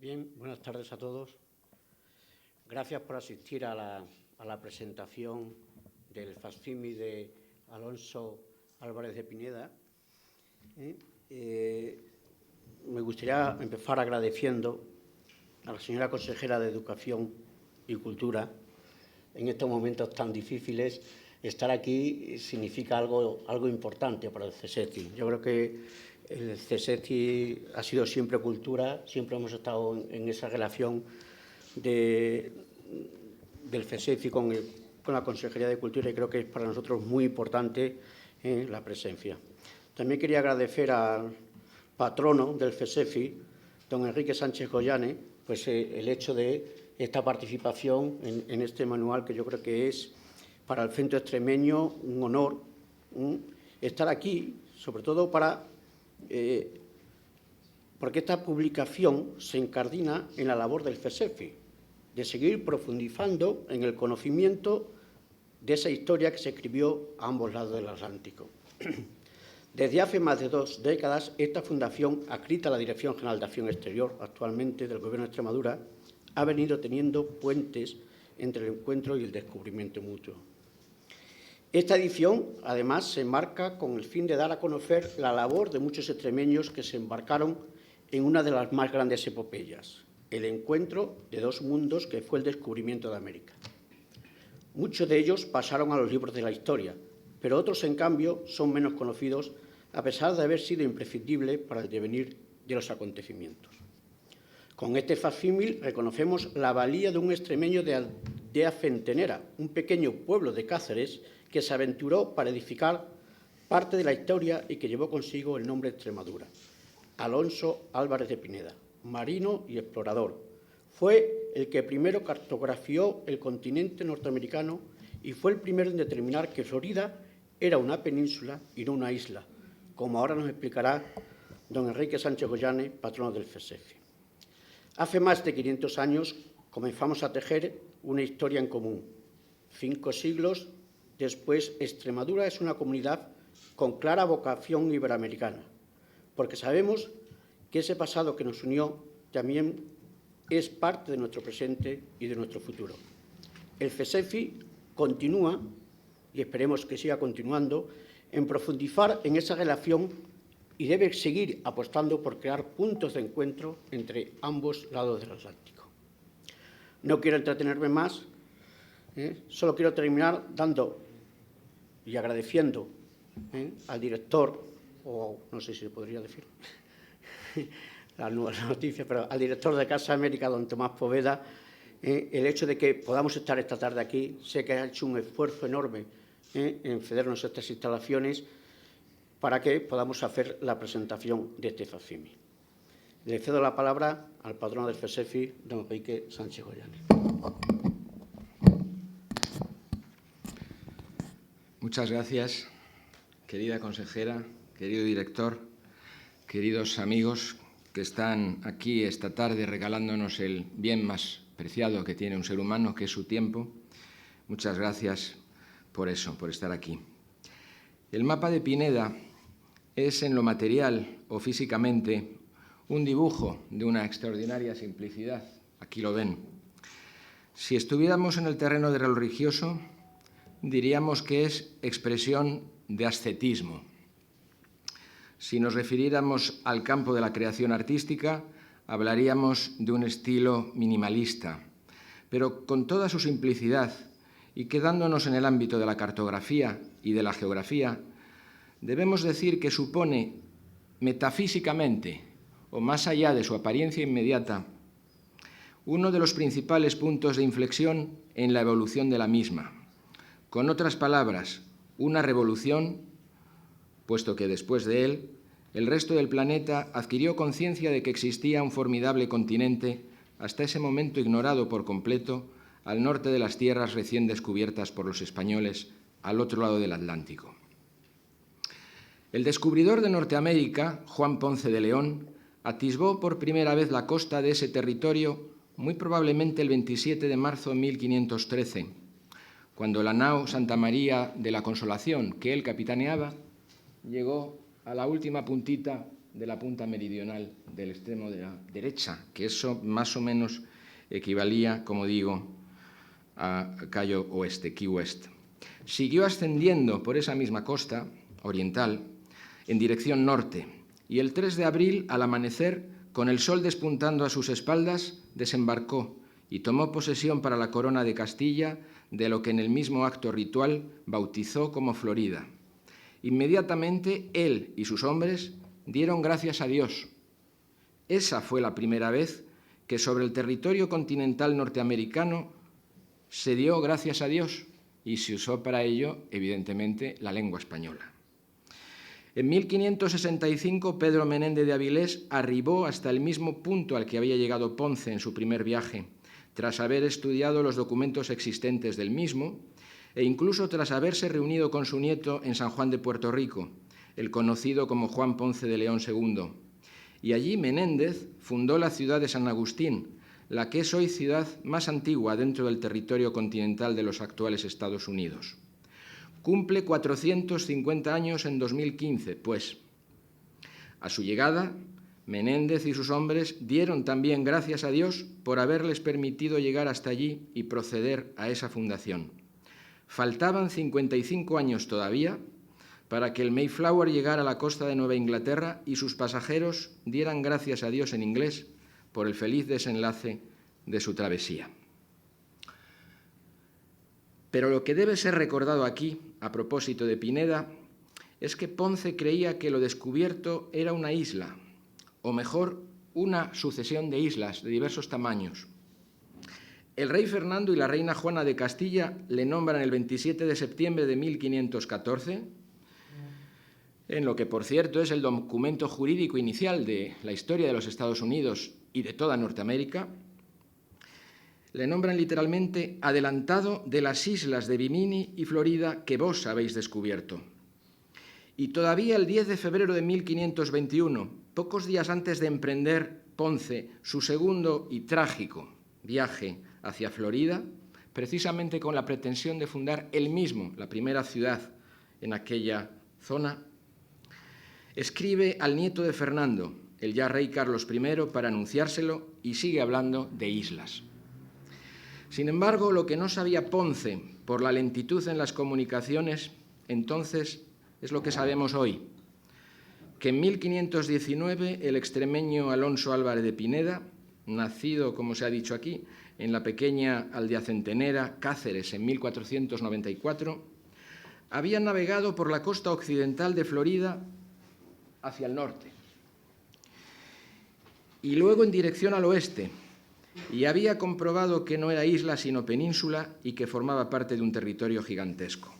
Bien, buenas tardes a todos. Gracias por asistir a la presentación del facsímil de Alonso Álvarez de Pineda. Me gustaría empezar agradeciendo a la señora consejera de Educación y Cultura. En estos momentos tan difíciles, estar aquí significa algo importante para el CSETI. Yo creo que el CSETI ha sido siempre cultura, siempre hemos estado en esa relación del CSETI con la Consejería de Cultura, y creo que es para nosotros muy importante la presencia. También quería agradecer al patrono del CSEFI, don Enrique Sánchez Goyane, pues el hecho de esta participación en este manual, que yo creo que es para el centro extremeño un honor estar aquí, sobre todo porque esta publicación se incardina en la labor del CSEFI, de seguir profundizando en el conocimiento de esa historia que se escribió a ambos lados del Atlántico. Desde hace más de 2 décadas, esta fundación, adscrita a la Dirección General de Acción Exterior, actualmente del Gobierno de Extremadura, ha venido teniendo puentes entre el encuentro y el descubrimiento mutuo. Esta edición, además, se enmarca con el fin de dar a conocer la labor de muchos extremeños que se embarcaron en una de las más grandes epopeyas, el encuentro de 2 mundos que fue el descubrimiento de América. Muchos de ellos pasaron a los libros de la historia, pero otros, en cambio, son menos conocidos, a pesar de haber sido imprescindible para el devenir de los acontecimientos. Con este facsímil reconocemos la valía de un extremeño de aldea centenera, un pequeño pueblo de Cáceres que se aventuró para edificar parte de la historia y que llevó consigo el nombre de Extremadura. Alonso Álvarez de Pineda, marino y explorador. Fue el que primero cartografió el continente norteamericano y fue el primero en determinar que Florida era una península y no una isla, como ahora nos explicará don Enrique Sánchez Goyane, patrono del CSEFI. Hace más de 500 años comenzamos a tejer una historia en común. 5 siglos después, Extremadura es una comunidad con clara vocación iberoamericana, porque sabemos que ese pasado que nos unió también es parte de nuestro presente y de nuestro futuro. El CSEFI continúa, y esperemos que siga continuando, en profundizar en esa relación y debe seguir apostando por crear puntos de encuentro entre ambos lados del Atlántico. No quiero entretenerme más, solo quiero terminar dando y agradeciendo al director, o no sé si se podría decir la noticia, pero al director de Casa América, don Tomás Poveda, el hecho de que podamos estar esta tarde aquí. Sé que ha hecho un esfuerzo enorme en cedernos estas instalaciones para que podamos hacer la presentación de este facsímil. Le cedo la palabra al patrono del CSEFI, don Enrique Sánchez Goyane. Muchas gracias, querida consejera, querido director, queridos amigos que están aquí esta tarde regalándonos el bien más preciado que tiene un ser humano, que es su tiempo. Muchas gracias por eso, por estar aquí. El mapa de Pineda es, en lo material o físicamente, un dibujo de una extraordinaria simplicidad. Aquí lo ven. Si estuviéramos en el terreno de lo religioso, diríamos que es expresión de ascetismo. Si nos refiriéramos al campo de la creación artística, hablaríamos de un estilo minimalista, pero con toda su simplicidad y quedándonos en el ámbito de la cartografía y de la geografía, debemos decir que supone metafísicamente, o más allá de su apariencia inmediata, uno de los principales puntos de inflexión en la evolución de la misma. Con otras palabras, una revolución, puesto que después de él, el resto del planeta adquirió conciencia de que existía un formidable continente, hasta ese momento ignorado por completo, al norte de las tierras recién descubiertas por los españoles, al otro lado del Atlántico. El descubridor de Norteamérica, Juan Ponce de León, atisbó por primera vez la costa de ese territorio muy probablemente el 27 de marzo de 1513, cuando la nao Santa María de la Consolación, que él capitaneaba, llegó a la última puntita de la punta meridional del extremo de la derecha, que eso más o menos equivalía, como digo, a Cayo Oeste, Key West. Siguió ascendiendo por esa misma costa oriental en dirección norte y el 3 de abril, al amanecer, con el sol despuntando a sus espaldas, desembarcó y tomó posesión para la corona de Castilla de lo que en el mismo acto ritual bautizó como Florida. Inmediatamente él y sus hombres dieron gracias a Dios. Esa fue la primera vez que sobre el territorio continental norteamericano se dio gracias a Dios y se usó para ello, evidentemente, la lengua española. En 1565, Pedro Menéndez de Avilés arribó hasta el mismo punto al que había llegado Ponce en su primer viaje, tras haber estudiado los documentos existentes del mismo e incluso tras haberse reunido con su nieto en San Juan de Puerto Rico, el conocido como Juan Ponce de León II. Y allí Menéndez fundó la ciudad de San Agustín, la que es hoy ciudad más antigua dentro del territorio continental de los actuales Estados Unidos. Cumple 450 años en 2015, pues. A su llegada, Menéndez y sus hombres dieron también gracias a Dios por haberles permitido llegar hasta allí y proceder a esa fundación. Faltaban 55 años todavía para que el Mayflower llegara a la costa de Nueva Inglaterra y sus pasajeros dieran gracias a Dios en inglés por el feliz desenlace de su travesía. Pero lo que debe ser recordado aquí, a propósito de Pineda, es que Ponce creía que lo descubierto era una isla, o mejor, una sucesión de islas de diversos tamaños. El rey Fernando y la reina Juana de Castilla le nombran el 27 de septiembre de 1514, en lo que, por cierto, es el documento jurídico inicial de la historia de los Estados Unidos y de toda Norteamérica. Le nombran literalmente adelantado de las islas de Bimini y Florida que vos habéis descubierto. Y todavía el 10 de febrero de 1521, pocos días antes de emprender Ponce su segundo y trágico viaje hacia Florida, precisamente con la pretensión de fundar él mismo la primera ciudad en aquella zona, escribe al nieto de Fernando, el ya rey Carlos I, para anunciárselo y sigue hablando de islas. Sin embargo, lo que no sabía Ponce por la lentitud en las comunicaciones, entonces es lo que sabemos hoy, que en 1519 el extremeño Alonso Álvarez de Pineda, nacido, como se ha dicho aquí, en la pequeña aldea centenera Cáceres en 1494, había navegado por la costa occidental de Florida hacia el norte y luego en dirección al oeste, y había comprobado que no era isla sino península y que formaba parte de un territorio gigantesco.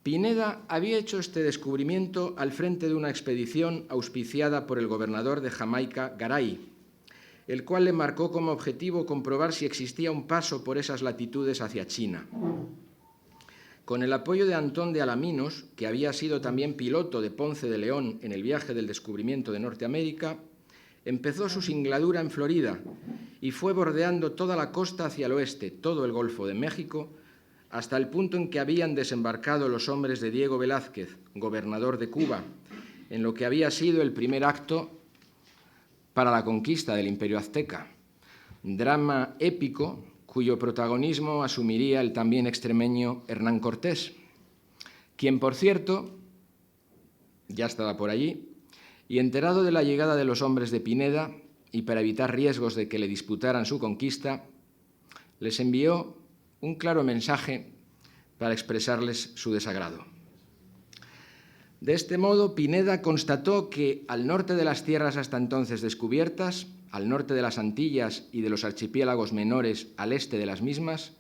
Pineda había hecho este descubrimiento al frente de una expedición auspiciada por el gobernador de Jamaica, Garay, el cual le marcó como objetivo comprobar si existía un paso por esas latitudes hacia China. Con el apoyo de Antón de Alaminos, que había sido también piloto de Ponce de León en el viaje del descubrimiento de Norteamérica, empezó su singladura en Florida y fue bordeando toda la costa hacia el oeste, todo el Golfo de México, hasta el punto en que habían desembarcado los hombres de Diego Velázquez, gobernador de Cuba, en lo que había sido el primer acto para la conquista del Imperio Azteca, drama épico cuyo protagonismo asumiría el también extremeño Hernán Cortés, quien, por cierto, ya estaba por allí, y enterado de la llegada de los hombres de Pineda, y para evitar riesgos de que le disputaran su conquista, les envió un claro mensaje para expresarles su desagrado. De este modo, Pineda constató que al norte de las tierras hasta entonces descubiertas, al norte de las Antillas y de los archipiélagos menores al este de las mismas,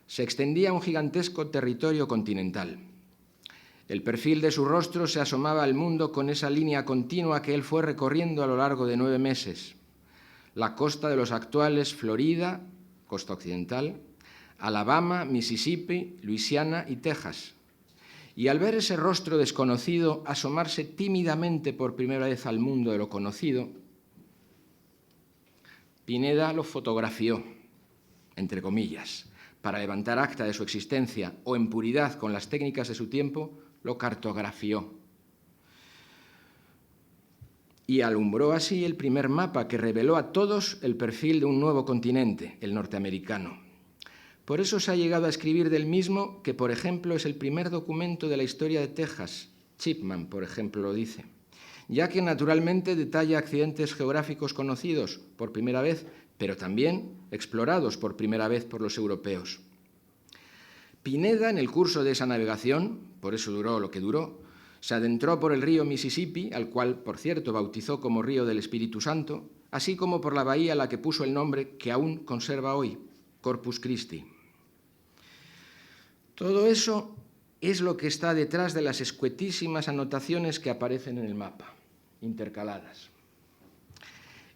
se extendía un gigantesco territorio continental. El perfil de su rostro se asomaba al mundo con esa línea continua que él fue recorriendo a lo largo de 9 meses. La costa de los actuales Florida, costa occidental, Alabama, Mississippi, Luisiana y Texas. Y al ver ese rostro desconocido asomarse tímidamente por primera vez al mundo de lo conocido, Pineda lo fotografió, entre comillas, para levantar acta de su existencia, o en puridad con las técnicas de su tiempo, lo cartografió. y alumbró así el primer mapa que reveló a todos el perfil de un nuevo continente, el norteamericano. Por eso se ha llegado a escribir del mismo que, por ejemplo, es el primer documento de la historia de Texas. Chipman, por ejemplo, lo dice, ya que naturalmente detalla accidentes geográficos conocidos por primera vez, pero también explorados por primera vez por los europeos. Pineda, en el curso de esa navegación, por eso duró lo que duró, se adentró por el río Mississippi, al cual, por cierto, bautizó como Río del Espíritu Santo, así como por la bahía a la que puso el nombre que aún conserva hoy, Corpus Christi. Todo eso es lo que está detrás de las escuetísimas anotaciones que aparecen en el mapa, intercaladas.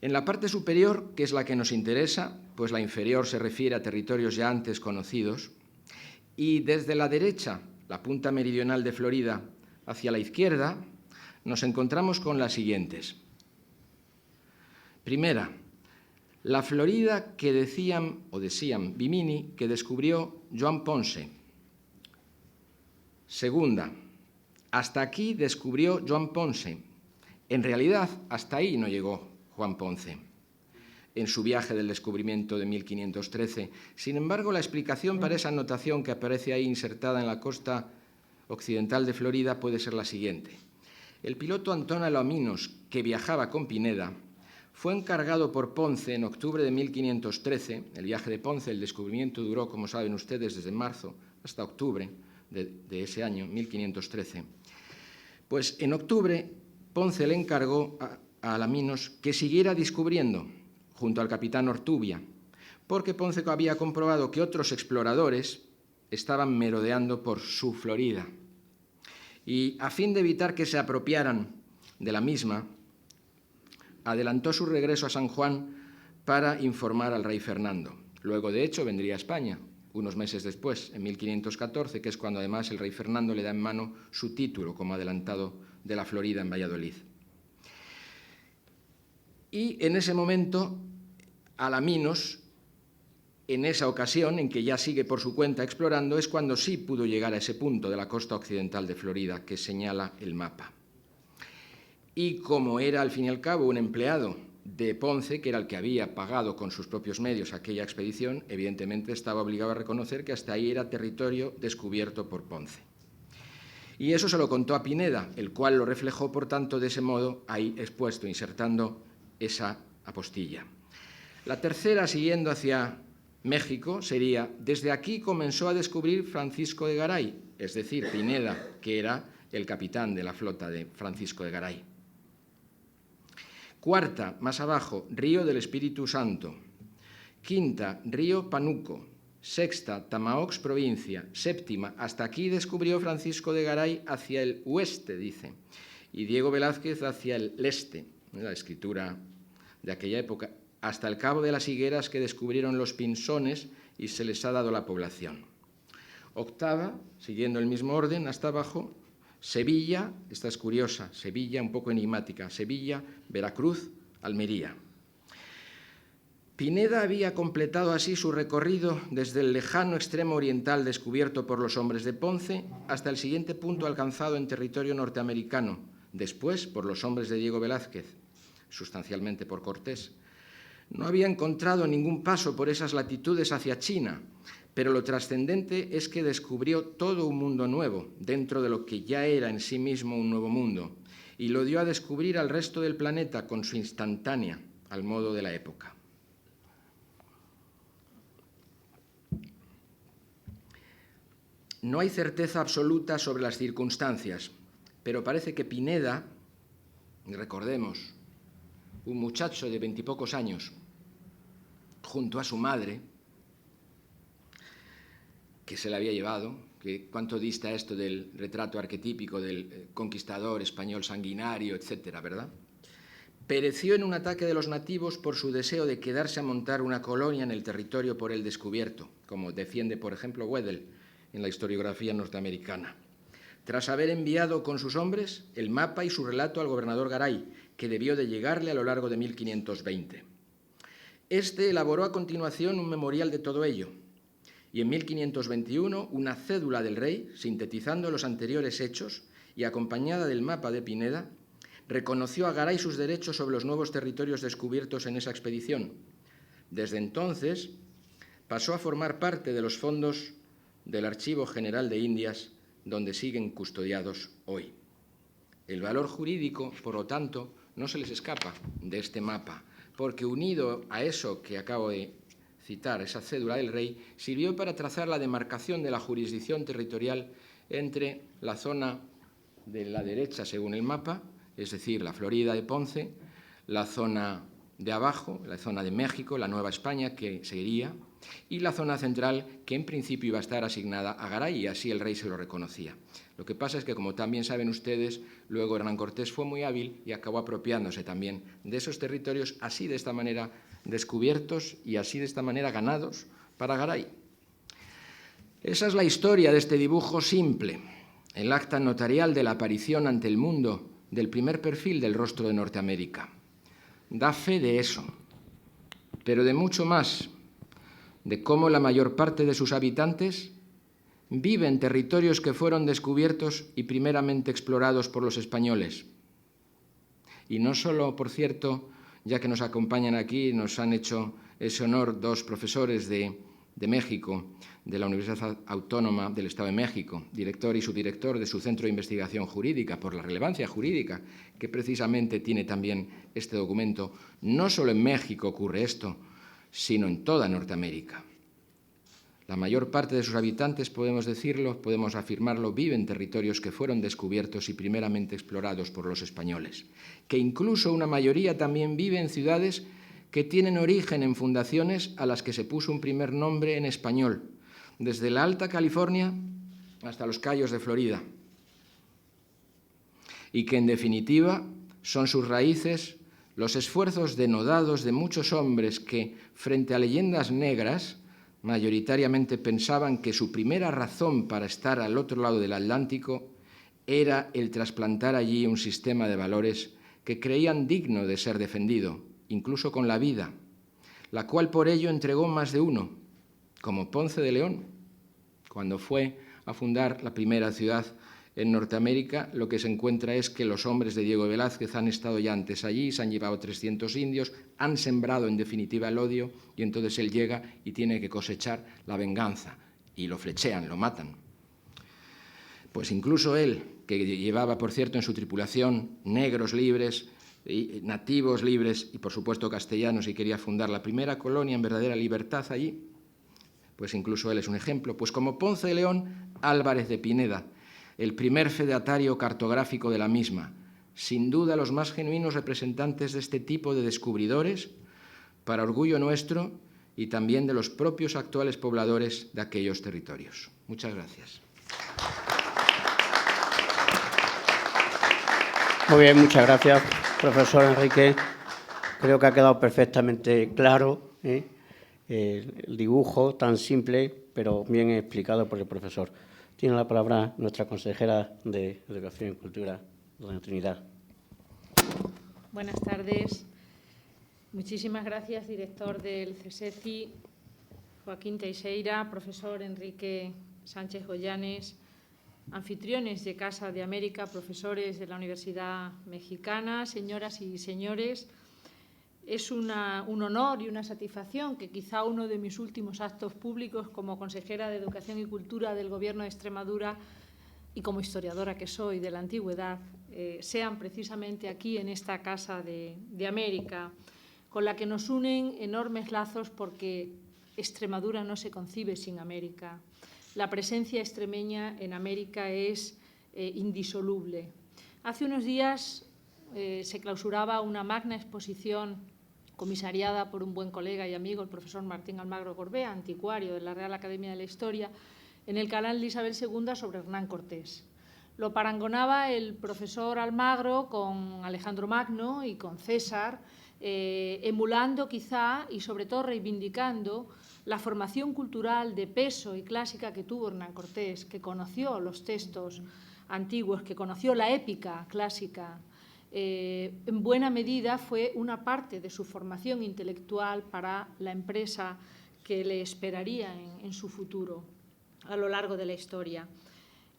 En la parte superior, que es la que nos interesa, pues la inferior se refiere a territorios ya antes conocidos, y desde la derecha, la punta meridional de Florida, hacia la izquierda, nos encontramos con las siguientes. Primera, la Florida que decían Bimini que descubrió Joan Ponce. Segunda, hasta aquí descubrió Joan Ponce. En realidad, hasta ahí no llegó Juan Ponce en su viaje del descubrimiento de 1513. Sin embargo, la explicación para esa anotación que aparece ahí insertada en la costa occidental de Florida puede ser la siguiente. El piloto Antón Alaminos, que viajaba con Pineda, fue encargado por Ponce en octubre de 1513. El viaje de Ponce, el descubrimiento duró, como saben ustedes, desde marzo hasta octubre de ese año, 1513. Pues en octubre, Ponce le encargó a Alaminos que siguiera descubriendo junto al capitán Ortubia, porque Ponce había comprobado que otros exploradores estaban merodeando por su Florida. Y a fin de evitar que se apropiaran de la misma, adelantó su regreso a San Juan para informar al rey Fernando. Luego, de hecho, vendría a España, unos meses después, en 1514, que es cuando además el rey Fernando le da en mano su título como adelantado de la Florida en Valladolid. Y en ese momento, Alaminos, en esa ocasión en que ya sigue por su cuenta explorando, es cuando sí pudo llegar a ese punto de la costa occidental de Florida que señala el mapa. Y como era al fin y al cabo un empleado de Ponce, que era el que había pagado con sus propios medios aquella expedición, evidentemente estaba obligado a reconocer que hasta ahí era territorio descubierto por Ponce. Y eso se lo contó a Pineda, el cual lo reflejó, por tanto, de ese modo ahí expuesto, insertando esa apostilla. La tercera, siguiendo hacia México, sería: desde aquí comenzó a descubrir Francisco de Garay, es decir, Pineda, que era el capitán de la flota de Francisco de Garay. Cuarta, más abajo, Río del Espíritu Santo. Quinta, Río Panuco. Sexta, Tamaox, provincia. Séptima, hasta aquí descubrió Francisco de Garay hacia el oeste, dice, y Diego Velázquez hacia el este, la escritura de aquella época, hasta el cabo de las higueras que descubrieron los pinzones y se les ha dado la población. Octava, siguiendo el mismo orden, hasta abajo, Sevilla, esta es curiosa, Sevilla un poco enigmática, Sevilla, Veracruz, Almería. Pineda había completado así su recorrido desde el lejano extremo oriental descubierto por los hombres de Ponce hasta el siguiente punto alcanzado en territorio norteamericano, después por los hombres de Diego Velázquez, sustancialmente por Cortés. No había encontrado ningún paso por esas latitudes hacia China, pero lo trascendente es que descubrió todo un mundo nuevo, dentro de lo que ya era en sí mismo un nuevo mundo, y lo dio a descubrir al resto del planeta con su instantánea, al modo de la época. No hay certeza absoluta sobre las circunstancias, pero parece que Pineda, recordemos, un muchacho de 20 y pocos años, junto a su madre, que se le había llevado, que cuánto dista esto del retrato arquetípico del conquistador español sanguinario, etcétera, ¿verdad? Pereció en un ataque de los nativos por su deseo de quedarse a montar una colonia en el territorio por él descubierto, como defiende, por ejemplo, Weddell en la historiografía norteamericana. Tras haber enviado con sus hombres el mapa y su relato al gobernador Garay, que debió de llegarle a lo largo de 1520. Este elaboró a continuación un memorial de todo ello, y en 1521 una cédula del rey, sintetizando los anteriores hechos y acompañada del mapa de Pineda, reconoció a Garay sus derechos sobre los nuevos territorios descubiertos en esa expedición. Desde entonces pasó a formar parte de los fondos del Archivo General de Indias, donde siguen custodiados hoy. El valor jurídico, por lo tanto, no se les escapa de este mapa, porque unido a eso que acabo de citar, esa cédula del rey, sirvió para trazar la demarcación de la jurisdicción territorial entre la zona de la derecha, según el mapa, es decir, la Florida de Ponce, la zona de abajo, la zona de México, la Nueva España, que seguiría, y la zona central, que en principio iba a estar asignada a Garay, y así el rey se lo reconocía. Lo que pasa es que, como también saben ustedes, luego Hernán Cortés fue muy hábil y acabó apropiándose también de esos territorios, así de esta manera descubiertos y así de esta manera ganados para Garay. Esa es la historia de este dibujo simple, el acta notarial de la aparición ante el mundo del primer perfil del rostro de Norteamérica. Da fe de eso, pero de mucho más, de cómo la mayor parte de sus habitantes vive en territorios que fueron descubiertos y primeramente explorados por los españoles. Y no solo, por cierto, ya que nos acompañan aquí, nos han hecho ese honor dos profesores de México, de la Universidad Autónoma del Estado de México, director y subdirector de su Centro de Investigación Jurídica, por la relevancia jurídica que precisamente tiene también este documento. No solo en México ocurre esto, sino en toda Norteamérica. La mayor parte de sus habitantes, podemos decirlo, podemos afirmarlo, viven en territorios que fueron descubiertos y primeramente explorados por los españoles, que incluso una mayoría también vive en ciudades que tienen origen en fundaciones a las que se puso un primer nombre en español, desde la Alta California hasta los Cayos de Florida, y que en definitiva son sus raíces los esfuerzos denodados de muchos hombres que, frente a leyendas negras, mayoritariamente pensaban que su primera razón para estar al otro lado del Atlántico era el trasplantar allí un sistema de valores que creían digno de ser defendido, incluso con la vida, la cual por ello entregó más de uno, como Ponce de León, cuando fue a fundar la primera ciudad en Norteamérica. Lo que se encuentra es que los hombres de Diego Velázquez han estado ya antes allí, se han llevado 300 indios, han sembrado en definitiva el odio, y entonces él llega y tiene que cosechar la venganza, y lo flechean, lo matan. Pues incluso él, que llevaba, por cierto, en su tripulación negros libres, nativos libres y, por supuesto, castellanos, y quería fundar la primera colonia en verdadera libertad allí, pues incluso él es un ejemplo. Pues como Ponce de León, Álvarez de Pineda, el primer fedatario cartográfico de la misma, sin duda los más genuinos representantes de este tipo de descubridores, para orgullo nuestro y también de los propios actuales pobladores de aquellos territorios. Muchas gracias. Muy bien, muchas gracias, profesor Enrique. Creo que ha quedado perfectamente claro el dibujo tan simple, pero bien explicado por el profesor. Tiene la palabra nuestra consejera de Educación y Cultura, doña Trinidad. Buenas tardes. Muchísimas gracias, director del CSECI, Joaquín Teixeira, profesor Enrique Sánchez Goyanes, anfitriones de Casa de América, profesores de la Universidad Mexicana, señoras y señores. Es un honor y una satisfacción que quizá uno de mis últimos actos públicos como consejera de Educación y Cultura del Gobierno de Extremadura y como historiadora que soy de la antigüedad, sean precisamente aquí en esta Casa de América, con la que nos unen enormes lazos porque Extremadura no se concibe sin América. La presencia extremeña en América es indisoluble. Hace unos días se clausuraba una magna exposición comisariada por un buen colega y amigo, el profesor Martín Almagro Gorbea, anticuario de la Real Academia de la Historia, en el canal de Isabel II sobre Hernán Cortés. Lo parangonaba el profesor Almagro con Alejandro Magno y con César, emulando quizá y sobre todo reivindicando la formación cultural de peso y clásica que tuvo Hernán Cortés, que conoció los textos antiguos, que conoció la épica clásica. En buena medida fue una parte de su formación intelectual para la empresa que le esperaría en su futuro a lo largo de la historia.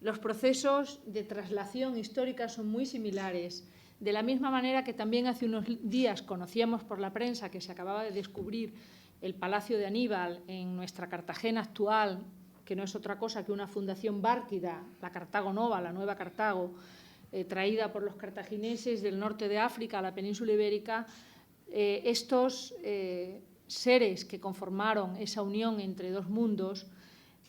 Los procesos de traslación histórica son muy similares. De la misma manera que también hace unos días conocíamos por la prensa que se acababa de descubrir el Palacio de Aníbal en nuestra Cartagena actual, que no es otra cosa que una fundación bárquida, la Cartago Nova, la Nueva Cartago, traída por los cartagineses del norte de África a la península ibérica. Estos seres que conformaron esa unión entre dos mundos,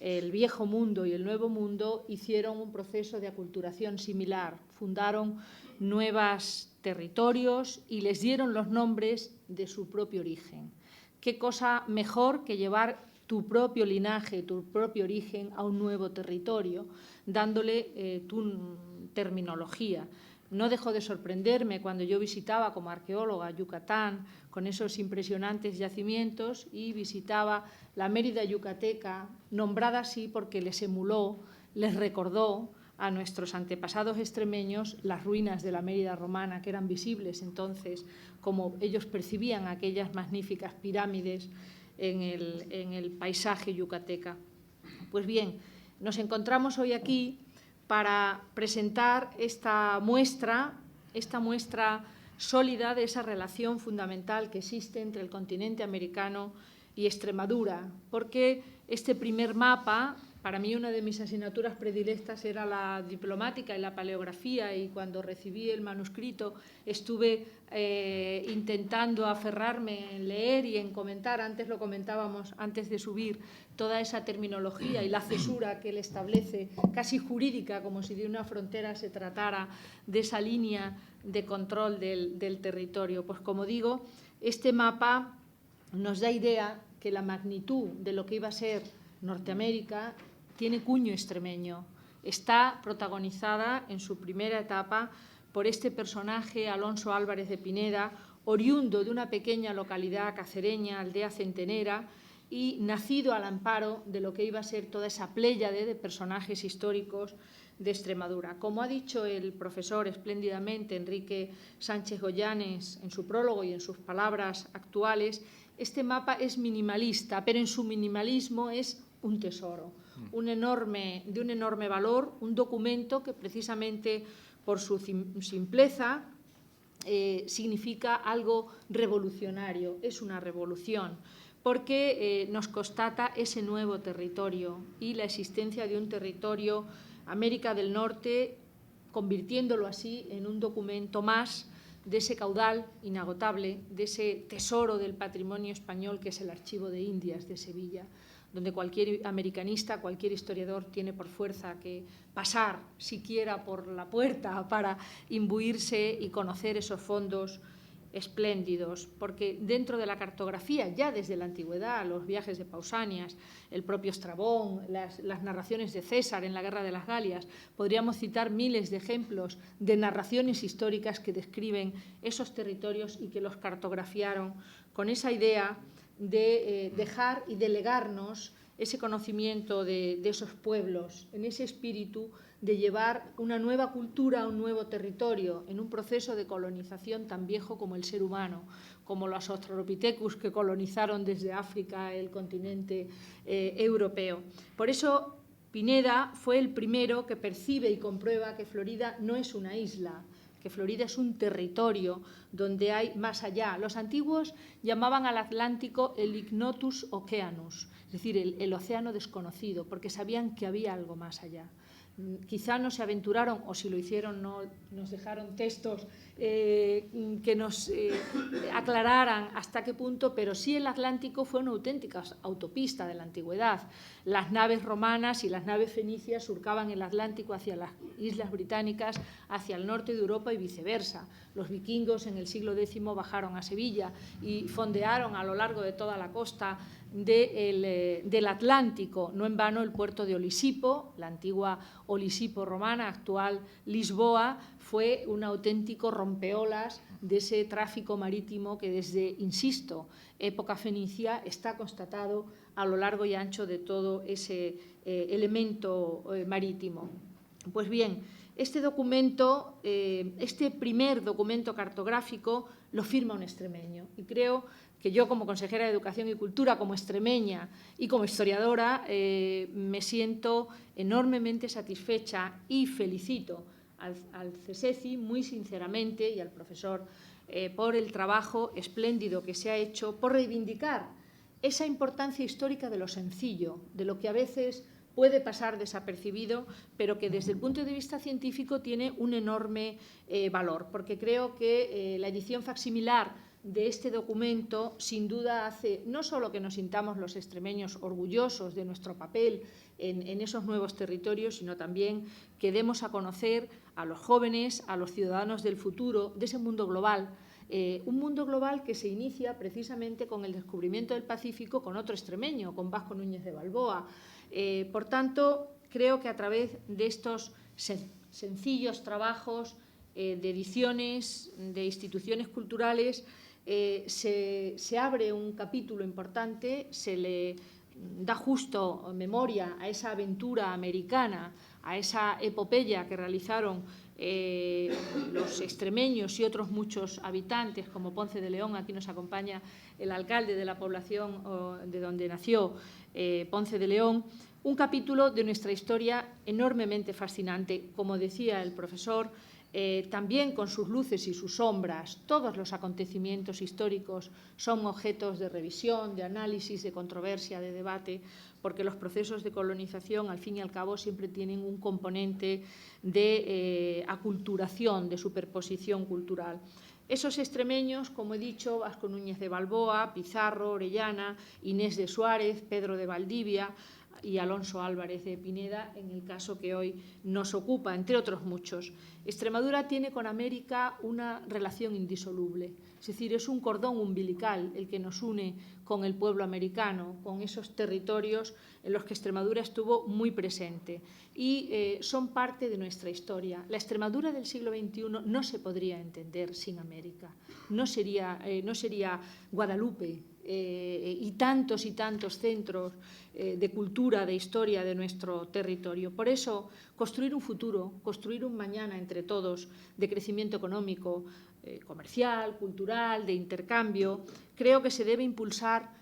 el viejo mundo y el nuevo mundo, hicieron un proceso de aculturación similar, fundaron nuevos territorios y les dieron los nombres de su propio origen. ¿Qué cosa mejor que llevar tu propio linaje, tu propio origen a un nuevo territorio, dándole tu terminología? No dejó de sorprenderme cuando yo visitaba como arqueóloga Yucatán con esos impresionantes yacimientos y visitaba la Mérida yucateca, nombrada así porque les emuló, les recordó a nuestros antepasados extremeños las ruinas de la Mérida romana, que eran visibles entonces, como ellos percibían aquellas magníficas pirámides en el paisaje yucateca. Pues bien, nos encontramos hoy aquí para presentar esta muestra sólida de esa relación fundamental que existe entre el continente americano y Extremadura, porque este primer mapa, para mí una de mis asignaturas predilectas era la diplomática y la paleografía, y cuando recibí el manuscrito estuve intentando aferrarme en leer y en comentar, antes lo comentábamos antes de subir, toda esa terminología y la cesura que él establece, casi jurídica, como si de una frontera se tratara, de esa línea de control del territorio. Pues como digo, este mapa nos da idea que la magnitud de lo que iba a ser Norteamérica tiene cuño extremeño. Está protagonizada en su primera etapa por este personaje, Alonso Álvarez de Pineda, oriundo de una pequeña localidad cacereña, aldea centenera, y nacido al amparo de lo que iba a ser toda esa pléyade de personajes históricos de Extremadura. Como ha dicho el profesor espléndidamente Enrique Sánchez Goyanes en su prólogo y en sus palabras actuales, este mapa es minimalista, pero en su minimalismo es un tesoro, de un enorme valor, un documento que precisamente por su simpleza significa algo revolucionario, es una revolución, porque nos constata ese nuevo territorio y la existencia de un territorio América del Norte, convirtiéndolo así en un documento más de ese caudal inagotable, de ese tesoro del patrimonio español que es el Archivo de Indias de Sevilla, donde cualquier americanista, cualquier historiador tiene por fuerza que pasar siquiera por la puerta para imbuirse y conocer esos fondos espléndidos, porque dentro de la cartografía, ya desde la antigüedad, los viajes de Pausanias, el propio Estrabón, las narraciones de César en la Guerra de las Galias, podríamos citar miles de ejemplos de narraciones históricas que describen esos territorios y que los cartografiaron con esa idea de dejar y delegarnos ese conocimiento de esos pueblos, en ese espíritu de llevar una nueva cultura a un nuevo territorio, en un proceso de colonización tan viejo como el ser humano, como los Australopithecus que colonizaron desde África el continente europeo. Por eso Pineda fue el primero que percibe y comprueba que Florida no es una isla, que Florida es un territorio donde hay más allá. Los antiguos llamaban al Atlántico el ignotus oceanus, es decir, el océano desconocido, porque sabían que había algo más allá. Quizá no se aventuraron, o si lo hicieron no nos dejaron textos que nos aclararan hasta qué punto, pero sí el Atlántico fue una auténtica autopista de la antigüedad. Las naves romanas y las naves fenicias surcaban el Atlántico hacia las islas británicas, hacia el norte de Europa y viceversa. Los vikingos en el siglo X bajaron a Sevilla y fondearon a lo largo de toda la costa del Atlántico. No en vano el puerto de Olisipo, la antigua Olisipo romana, actual Lisboa, fue un auténtico rompeolas de ese tráfico marítimo que desde, insisto, época fenicia está constatado a lo largo y ancho de todo ese elemento marítimo. Pues bien, este documento, este primer documento cartográfico lo firma un extremeño y creo que yo como consejera de Educación y Cultura, como extremeña y como historiadora, me siento enormemente satisfecha y felicito al CSECI muy sinceramente y al profesor por el trabajo espléndido que se ha hecho, por reivindicar esa importancia histórica de lo sencillo, de lo que a veces puede pasar desapercibido, pero que desde el punto de vista científico tiene un enorme valor, porque creo que la edición facsimilar de este documento sin duda hace no solo que nos sintamos los extremeños orgullosos de nuestro papel en esos nuevos territorios, sino también que demos a conocer a los jóvenes, a los ciudadanos del futuro, de ese mundo global, un mundo global que se inicia precisamente con el descubrimiento del Pacífico con otro extremeño, con Vasco Núñez de Balboa. Por tanto, creo que a través de estos sencillos trabajos de ediciones, de instituciones culturales, se abre un capítulo importante, se le da justo memoria a esa aventura americana, a esa epopeya que realizaron los extremeños y otros muchos habitantes, como Ponce de León. Aquí nos acompaña el alcalde de la población de donde nació Ponce de León. Un capítulo de nuestra historia enormemente fascinante, como decía el profesor, también con sus luces y sus sombras. Todos los acontecimientos históricos son objetos de revisión, de análisis, de controversia, de debate, porque los procesos de colonización, al fin y al cabo, siempre tienen un componente de aculturación, de superposición cultural. Esos extremeños, como he dicho, Vasco Núñez de Balboa, Pizarro, Orellana, Inés de Suárez, Pedro de Valdivia y Alonso Álvarez de Pineda, en el caso que hoy nos ocupa, entre otros muchos. Extremadura tiene con América una relación indisoluble, es decir, es un cordón umbilical el que nos une con el pueblo americano, con esos territorios en los que Extremadura estuvo muy presente y son parte de nuestra historia. La Extremadura del siglo XXI no se podría entender sin América, no sería Guadalupe y tantos centros de cultura, de historia de nuestro territorio. Por eso, construir un futuro, construir un mañana entre todos de crecimiento económico, comercial, cultural, de intercambio, creo que se debe impulsar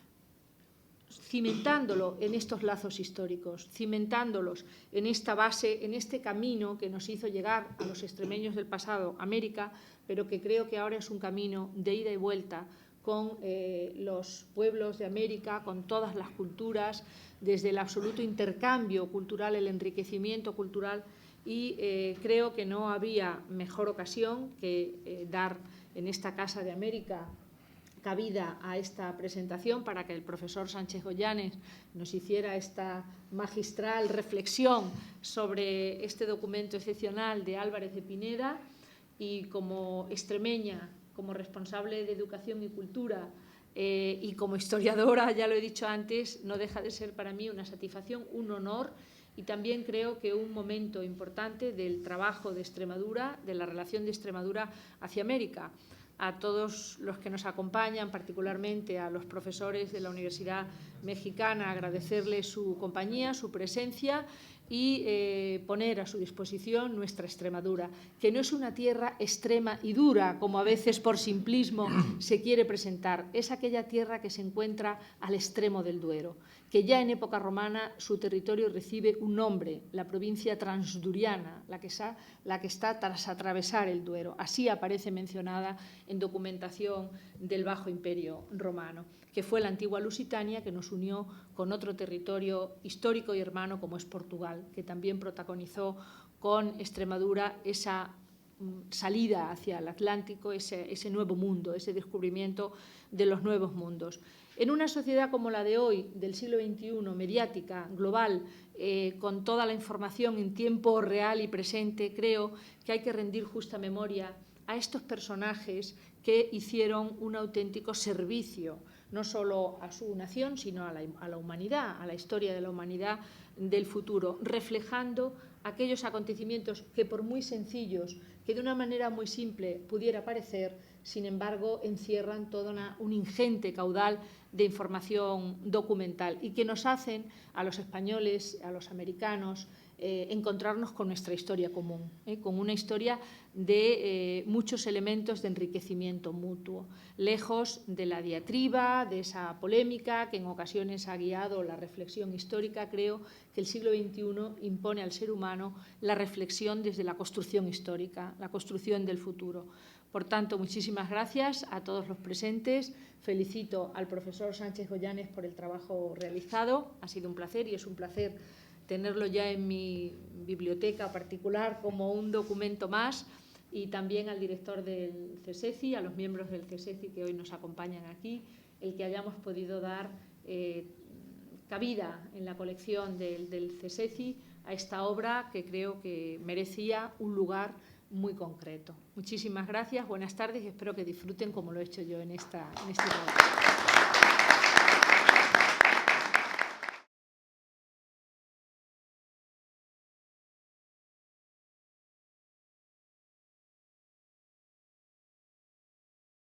cimentándolo en estos lazos históricos, cimentándolos en esta base, en este camino que nos hizo llegar a los extremeños del pasado, América, pero que creo que ahora es un camino de ida y vuelta con los pueblos de América, con todas las culturas, desde el absoluto intercambio cultural, el enriquecimiento cultural, y creo que no había mejor ocasión que dar en esta Casa de América cabida a esta presentación para que el profesor Sánchez Goyanes nos hiciera esta magistral reflexión sobre este documento excepcional de Álvarez de Pineda. Y como extremeña, como responsable de Educación y Cultura y como historiadora, ya lo he dicho antes, no deja de ser para mí una satisfacción, un honor y también creo que un momento importante del trabajo de Extremadura, de la relación de Extremadura hacia América. A todos los que nos acompañan, particularmente a los profesores de la Universidad Mexicana, agradecerles su compañía, su presencia y poner a su disposición nuestra Extremadura, que no es una tierra extrema y dura, como a veces por simplismo se quiere presentar, es aquella tierra que se encuentra al extremo del Duero, que ya en época romana su territorio recibe un nombre, la provincia transduriana, la que está tras atravesar el Duero. Así aparece mencionada en documentación del Bajo Imperio Romano, que fue la antigua Lusitania, que nos unió con otro territorio histórico y hermano como es Portugal, que también protagonizó con Extremadura esa salida hacia el Atlántico, ese nuevo mundo, ese descubrimiento de los nuevos mundos. En una sociedad como la de hoy, del siglo XXI, mediática, global, con toda la información en tiempo real y presente, creo que hay que rendir justa memoria a estos personajes que hicieron un auténtico servicio, no solo a su nación, sino a la humanidad, a la historia de la humanidad del futuro, reflejando aquellos acontecimientos que, por muy sencillos, que de una manera muy simple pudiera parecer, sin embargo, encierran todo un ingente caudal de información documental y que nos hacen a los españoles, a los americanos, encontrarnos con nuestra historia común, con una historia de muchos elementos de enriquecimiento mutuo, lejos de la diatriba, de esa polémica que en ocasiones ha guiado la reflexión histórica. Creo que el siglo XXI impone al ser humano la reflexión desde la construcción histórica, la construcción del futuro. Por tanto, muchísimas gracias a todos los presentes. Felicito al profesor Sánchez Goyanes por el trabajo realizado. Ha sido un placer y es un placer tenerlo ya en mi biblioteca particular como un documento más, y también al director del CSECI, a los miembros del CSECI que hoy nos acompañan aquí, el que hayamos podido dar cabida en la colección del CSECI a esta obra que creo que merecía un lugar muy concreto. Muchísimas gracias, buenas tardes y espero que disfruten como lo he hecho yo en este trabajo.